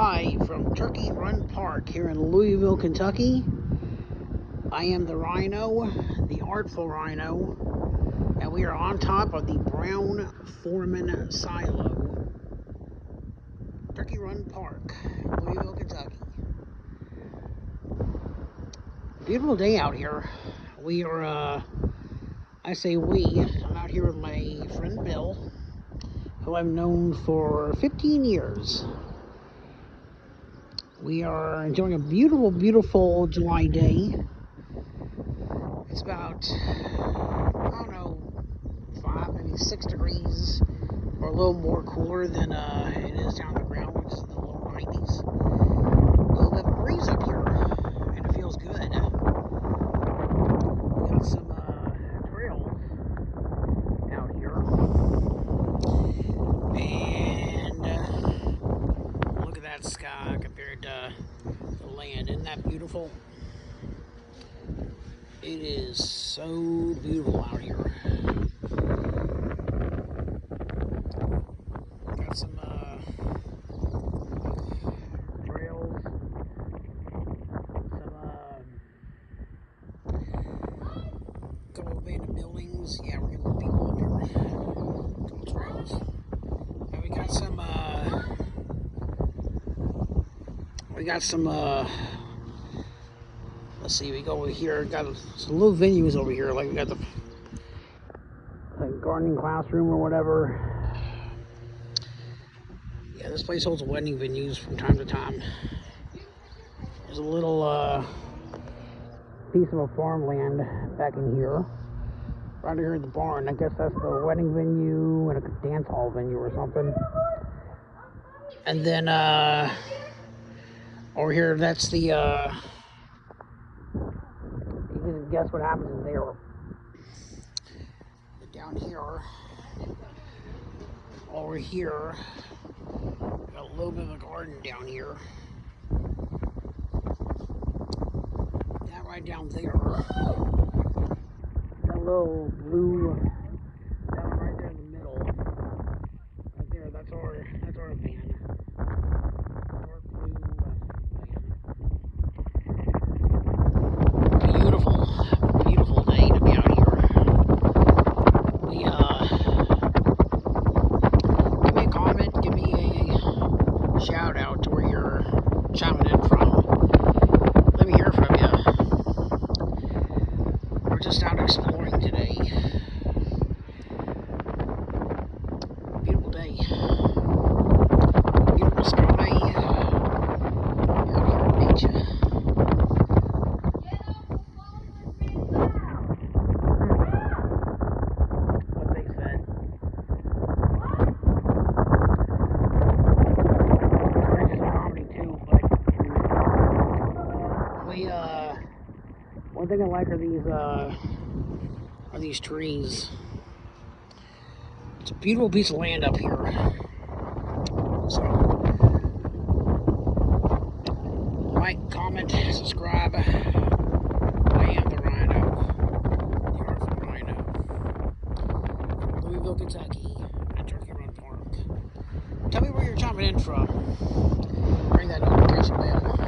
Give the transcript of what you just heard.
live from Turkey Run Park here in Louisville, Kentucky. I am the Rhino, the Artful Rhino, and we are on top of the brown Forman silo. Turkey Run Park, Louisville, Kentucky. Beautiful day out here. We are, I say we, I'm out here with my friend Bill, who I've known for 15 years. We are enjoying a beautiful, beautiful July day. It's about, I don't know, 5, maybe 6 degrees, or a little more cooler than it is down on the ground, which is in the low 90s. A little bit of a breeze up here, and it feels good. We got some trails out here, and look at that sky compared to the land. Isn't that beautiful? It is so beautiful out here. Got some trails, some couple abandoned buildings. Yeah, we're getting people up here. Couple trails. And we got some let's see, we go over here, got some little venues over here, like we got the gardening classroom or whatever. Yeah, this place holds wedding venues from time to time. There's a little piece of a farmland back in here. Right here at the barn. I guess that's the wedding venue and a dance hall venue or something. And then over here, that's the you can guess what happens in there. But down here, over here, got a little bit of a garden down here. That right down there, that little blue, that one right there in the middle, right there, that's our van. Dark blue van. Beautiful, beautiful day to be out here. We give me a comment, give me a shout out to where you're chiming in from. Let me hear from you. We're just out exploring today. Beautiful day. Beautiful sky. Out here in nature. What they said. It's some comedy too, but one thing I like are these trees. It's a beautiful piece of land up here. So, like, comment, subscribe. I am the Rhino, the Artful Rhino, from Louisville, Kentucky, at Turkey Run Park. Tell me where you're chiming in from. Ring that notification bell.